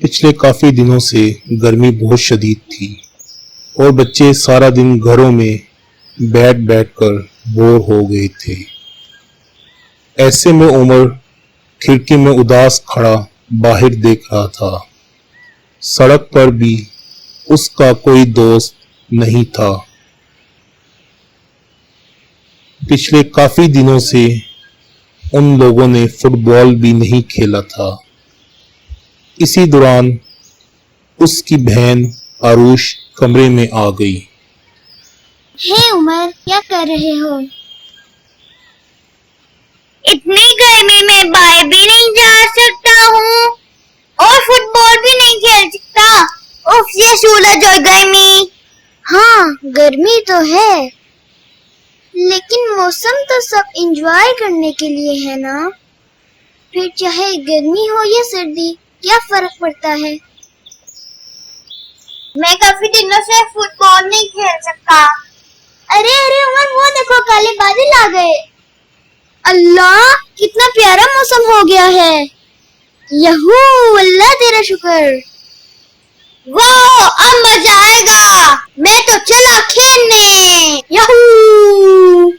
पिछले काफी दिनों से गर्मी बहुत शदीद थी और बच्चे सारा दिन घरों में बैठ बैठ कर बोर हो गए थे। ऐसे में उमर खिड़की में उदास खड़ा बाहर देख रहा था। सड़क पर भी उसका कोई दोस्त नहीं था। पिछले काफी दिनों से उन लोगों ने फुटबॉल भी नहीं खेला था। इसी दौरान उसकी बहन आरुष कमरे में आ गई। हे उमर, क्या कर रहे हो? इतनी गर्मी में बाहर भी नहीं जा सकता हूँ और फुटबॉल भी नहीं खेल सकता। उफ, ये सूरज और गर्मी। हाँ, गर्मी तो है, लेकिन मौसम तो सब एंजॉय करने के लिए है ना। फिर चाहे गर्मी हो या सर्दी, क्या फर्क पड़ता है? मैं काफी दिनों से फुटबॉल नहीं खेल सकता। अरे अरे उमर, वो देखो, काले बादल आ गए। अल्लाह, कितना प्यारा मौसम हो गया है। यहू, अल्लाह तेरा शुक्र। वाह, अब मजा आएगा। मैं तो चला खेलने। यहू।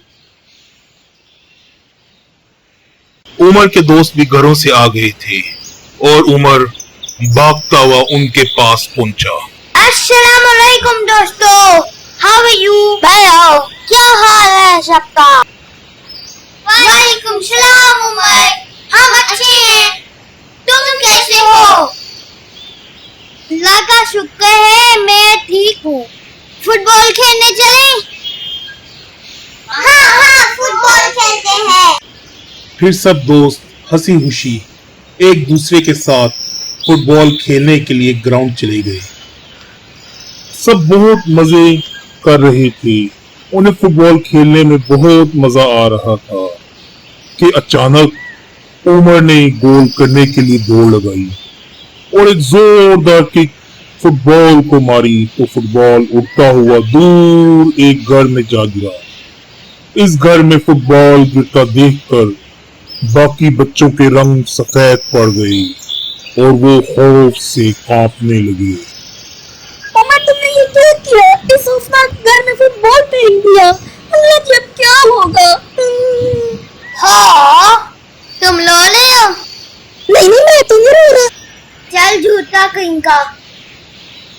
उमर के दोस्त भी घरों से आ गए थे और उमर भागता हुआ उनके पास पहुंचा। अस्सलाम वालेकुम दोस्तों, हाउ आर यू? भाई आओ, क्या हाल है सबका? वालेकुम सलाम उमर, हम अच्छे हैं, तुम कैसे हो? अल्लाह का शुक्र है, मैं ठीक हूँ। फुटबॉल खेलने चलें? हाँ, फुटबॉल खेलते हैं। फिर सब दोस्त हंसी खुशी एक दूसरे के साथ फुटबॉल खेलने के लिए ग्राउंड चले गए। सब बहुत मजे कर रहे थे। उन्हें फुटबॉल खेलने में बहुत मजा आ रहा था कि अचानक उमर ने गोल करने के लिए दौड़ लगाई और एक जोरदार किक फुटबॉल को मारी तो फुटबॉल उड़ता हुआ दूर एक घर में जा गिरा। इस घर में फुटबॉल गिरता देखकर बाकी बच्चों के रंग सफेद पड़ गए और वो खौफ से कांपने लगे। मामा, तुमने ये क्या किया? इस खौफनाक घर में फुटबॉल फेंक दिया। अल्लाह जी, अब क्या होगा? हाँ, तुम रो रहे हो? नहीं, मैं तो नहीं रो रहा। चल झूठा कहीं का।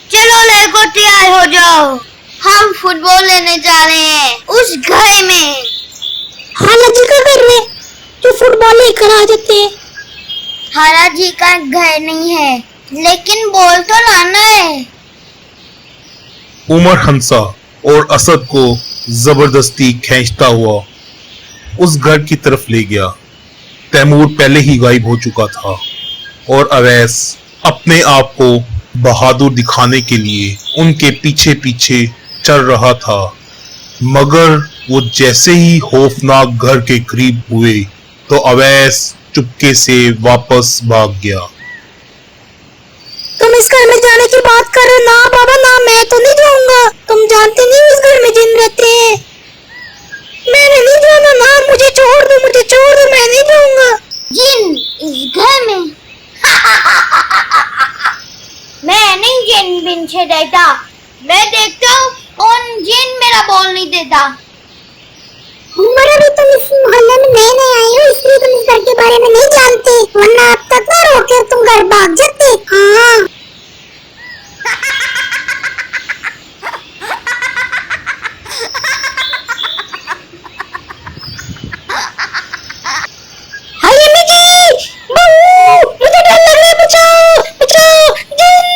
चलो लेको तैयार हो जाओ, हम फुटबॉल लेने जा रहे हैं उस घर में। हाला जी का घर में जो फुटबॉल लेकर आ जाते हैं। हाला जी का घर नहीं है, लेकिन बॉल तो लाना है। उमर हंसा और असद को जबरदस्ती खींचता हुआ उस घर की तरफ ले गया। तैमूर पहले ही गायब हो चुका था और अवैस अपने आप को बहादुर दिखाने के लिए उनके पीछे पीछे चल रहा था। मगर वो जैसे ही खौफनाक घर के करीब हुए तो अवैस चुपके से वापस भाग गया। तुम इस घर में जाने की बात कर रहे हो? ना बाबा ना, मैं तो नहीं जाऊंगा। तुम जानते नहीं इस घर में जिन रहते हैं। मैंने नहीं जाना। ना, मुझे छोड़ दो, मैं नहीं जाऊंगा। जिन इस घर में? मैं नहीं जिन बिन से डरता। मैं देखता हूँ कौन जिन मेरा बॉल नहीं देता। उमर, अभी तुम इस मोहल्ले में नए आई हो, इसलिए तुम इस घर के बारे में नहीं जानते, वरना अब तक ना रोके तुम घर भाग जाते। हाँ। हाय अम्मी जी, बहू, मुझे डर लग रहा है, बचाओ, बचाओ, जिन।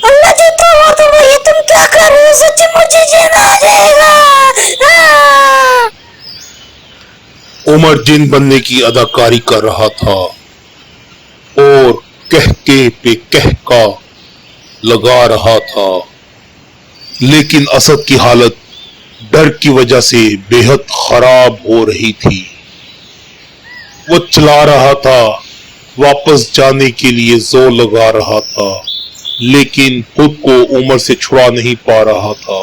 अल्लाह जी, तो ये तुम क्या कर रहे हो? सच्ची मुझे जिन आ जाएगा। उमर जिन बनने की अदाकारी कर रहा था और कहके पे कहका लगा रहा था, लेकिन असद की हालत डर की वजह से बेहद खराब हो रही थी। वो चला रहा था, वापस जाने के लिए जोर लगा रहा था, लेकिन खुद को उमर से छुड़ा नहीं पा रहा था।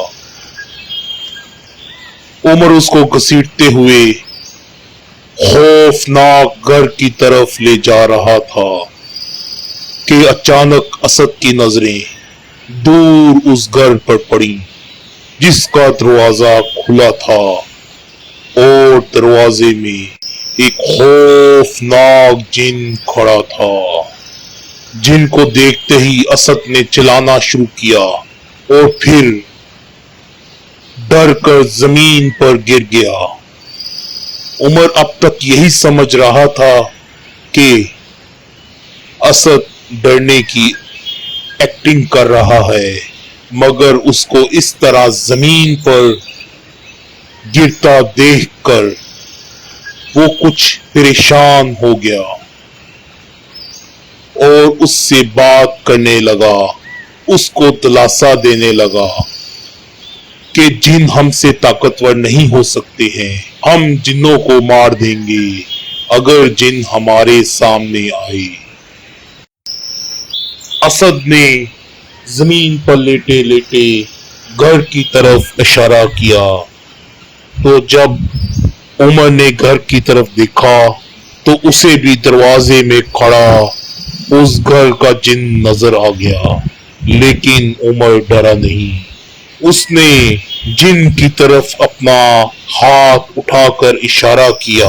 उमर उसको घसीटते हुए खौफनाक घर की तरफ ले जा रहा था कि अचानक असद की नजरें दूर उस घर पर पड़ी जिसका दरवाजा खुला था और दरवाजे में एक खौफनाक जिन खड़ा था। जिन को देखते ही असद ने चिल्लाना शुरू किया और फिर डर कर जमीन पर गिर गया। उमर अब तक यही समझ रहा था कि असद डरने की एक्टिंग कर रहा है, मगर उसको इस तरह जमीन पर गिरता देखकर वो कुछ परेशान हो गया और उससे बात करने लगा, उसको दिलासा देने लगा कि जिन हमसे ताकतवर नहीं हो सकते हैं, हम जिन्नों को मार देंगे अगर जिन हमारे सामने आए। असद ने जमीन पर लेटे लेटे घर की तरफ इशारा किया तो जब उमर ने घर की तरफ देखा तो उसे भी दरवाजे में खड़ा उस घर का जिन नजर आ गया, लेकिन उमर डरा नहीं। उसने जिन की तरफ अपना हाथ उठाकर इशारा किया,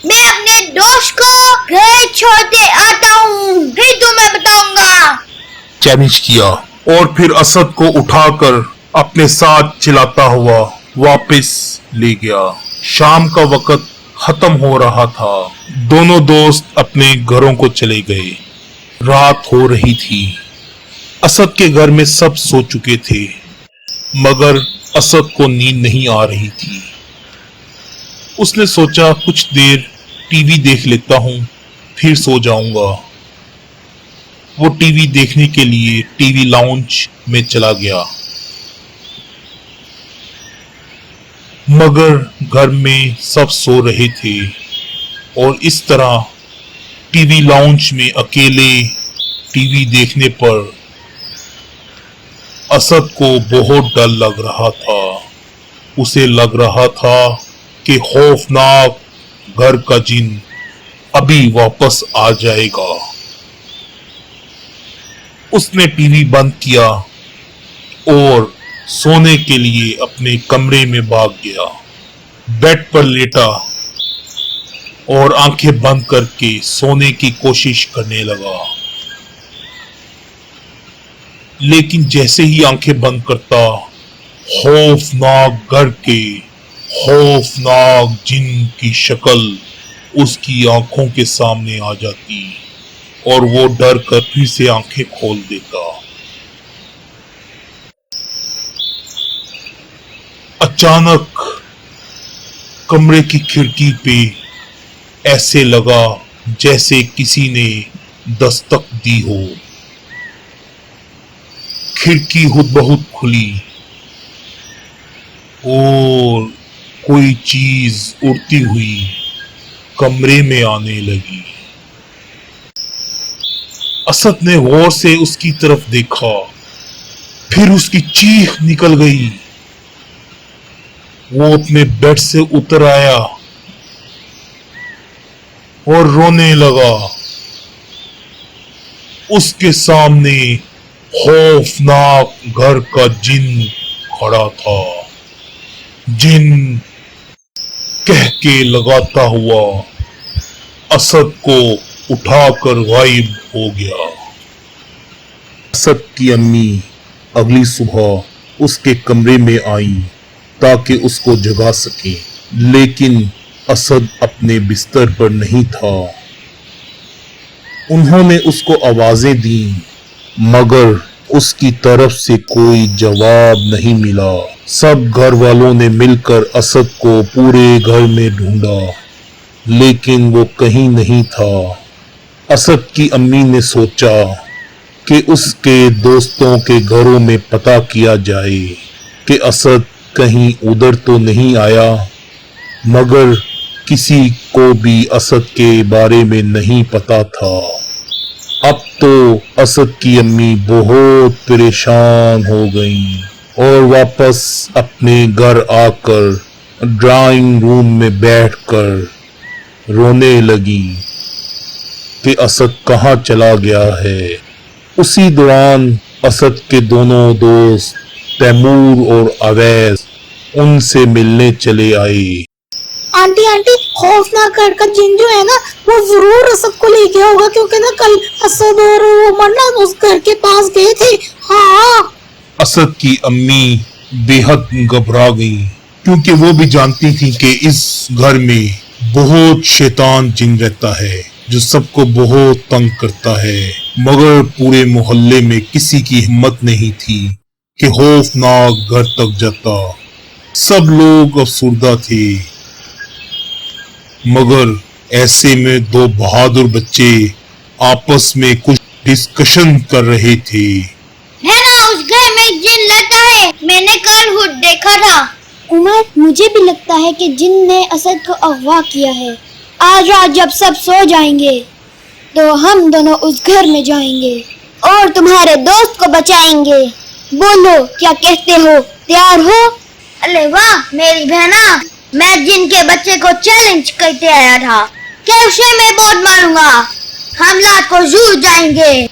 मैं अपने दोस्त को घर छोड़ते आता हूँ, फिर तुम्हें बताऊंगा, चैलेंज किया और फिर असद को उठाकर अपने साथ चिल्लाता हुआ वापस ले गया। शाम का वक्त खत्म हो रहा था। दोनों दोस्त अपने घरों को चले गए। रात हो रही थी। असद के घर में सब सो चुके थे, मगर असद को नींद नहीं आ रही थी। उसने सोचा कुछ देर टीवी देख लेता हूं, फिर सो जाऊंगा। वो टीवी देखने के लिए टीवी लाउंज में चला गया, मगर घर में सब सो रहे थे और इस तरह टीवी लाउंज में अकेले टीवी देखने पर असद को बहुत डर लग रहा था। उसे लग रहा था कि खौफनाक घर का जिन अभी वापस आ जाएगा। उसने टीवी बंद किया और सोने के लिए अपने कमरे में भाग गया। बेड पर लेटा और आंखें बंद करके सोने की कोशिश करने लगा, लेकिन जैसे ही आंखें बंद करता खौफनाक घर के खौफनाक जिन की शक्ल उसकी आंखों के सामने आ जाती और वो डर कर फिर से आंखें खोल देता। अचानक कमरे की खिड़की पे ऐसे लगा जैसे किसी ने दस्तक दी हो। खिड़की खुद बहुत खुली और कोई चीज उड़ती हुई कमरे में आने लगी। असद ने गौर से उसकी तरफ देखा, फिर उसकी चीख निकल गई। वो अपने बेड से उतर आया और रोने लगा। उसके सामने खौफनाक घर का जिन खड़ा था। जिन कह के लगाता हुआ असद को उठाकर गायब हो गया। असद की अम्मी अगली सुबह उसके कमरे में आई ताकि उसको जगा सके, लेकिन असद अपने बिस्तर पर नहीं था। उन्होंने उसको आवाजें दी, मगर उसकी तरफ से कोई जवाब नहीं मिला। सब घर वालों ने मिलकर असद को पूरे घर में ढूंढा, लेकिन वो कहीं नहीं था। असद की अम्मी ने सोचा कि उसके दोस्तों के घरों में पता किया जाए कि असद कहीं उधर तो नहीं आया, मगर किसी को भी असद के बारे में नहीं पता था। अब तो असद की अम्मी बहुत परेशान हो गईं और वापस अपने घर आकर ड्राइंग रूम में बैठकर रोने लगी कि असद कहाँ चला गया है। उसी दौरान असद के दोनों दोस्त तैमूर और अवैस उनसे मिलने चले आए। आंटी आंटी, खौफनाक घर का जिन जो है ना, वो जरूर असद को ले गया होगा, क्योंकि ना कल असद और उमर ना उस घर के पास गए थे। हाँ। असद की अम्मी बेहद घबरा गई, क्योंकि वो भी जानती थी कि इस घर में बहुत शैतान जिन रहता है जो सबको बहुत तंग करता है। मगर पूरे मोहल्ले में किसी की हिम्मत नहीं थी कि खौफनाक घर तक जाता। सब लोग अफसुर्दा थे, मगर ऐसे में दो बहादुर बच्चे आपस में कुछ डिस्कशन कर रहे थे। है ना, उस घर में जिन रहता है, मैंने कल खुद देखा था। उमर, मुझे भी लगता है कि जिन ने असद को अगवा किया है। आज रात जब सब सो जाएंगे तो हम दोनों उस घर में जाएंगे और तुम्हारे दोस्त को बचाएंगे। बोलो, क्या कहते हो? तैयार हो? अरे वाह मेरी बहना, मैं जिन के बच्चे को चैलेंज करते आया था कि उसे मैं बहुत मारूंगा। हम रात को जरूर जाएंगे।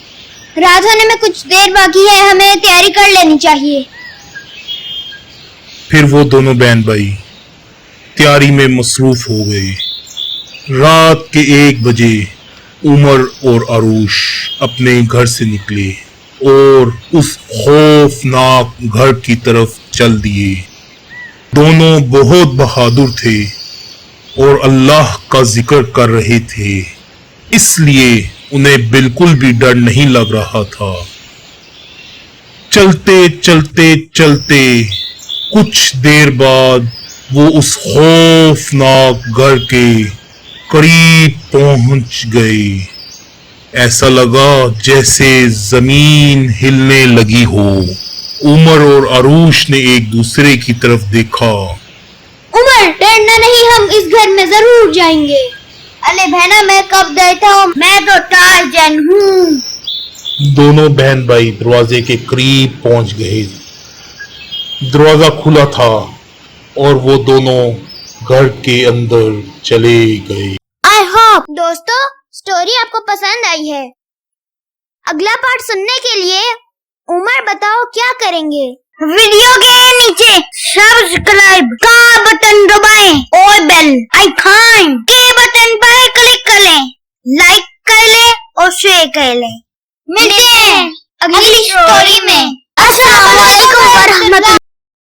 रात होने में कुछ देर बाकी है, हमें तैयारी कर लेनी चाहिए। फिर वो दोनों बहन भाई तैयारी में मसरूफ हो गए। रात के 1 बजे उमर और अरूश अपने घर से निकले और उस खौफनाक घर की तरफ चल दिए। दोनों बहुत बहादुर थे और अल्लाह का जिक्र कर रहे थे, इसलिए उन्हें बिल्कुल भी डर नहीं लग रहा था। चलते चलते चलते कुछ देर बाद वो उस खौफनाक घर के करीब पहुंच गए। ऐसा लगा जैसे जमीन हिलने लगी हो। उमर और अरूश ने एक दूसरे की तरफ देखा। उमर, डरना नहीं, हम इस घर में जरूर जाएंगे। अरे बहना, मैं कब डरता हूँ, मैं तो टार्जन हूँ। दोनों बहन भाई दरवाजे के करीब पहुंच गए। दरवाजा खुला था और वो दोनों घर के अंदर चले गए। आई होप दोस्तों स्टोरी आपको पसंद आई है। अगला पार्ट सुनने के लिए उमर बताओ क्या करेंगे? वीडियो के नीचे सब्सक्राइब का बटन दबाएं और बेल आइकन के बटन पर क्लिक कर लें, लाइक कर लें और शेयर कर लें। मिलते हैं अगली स्टोरी में।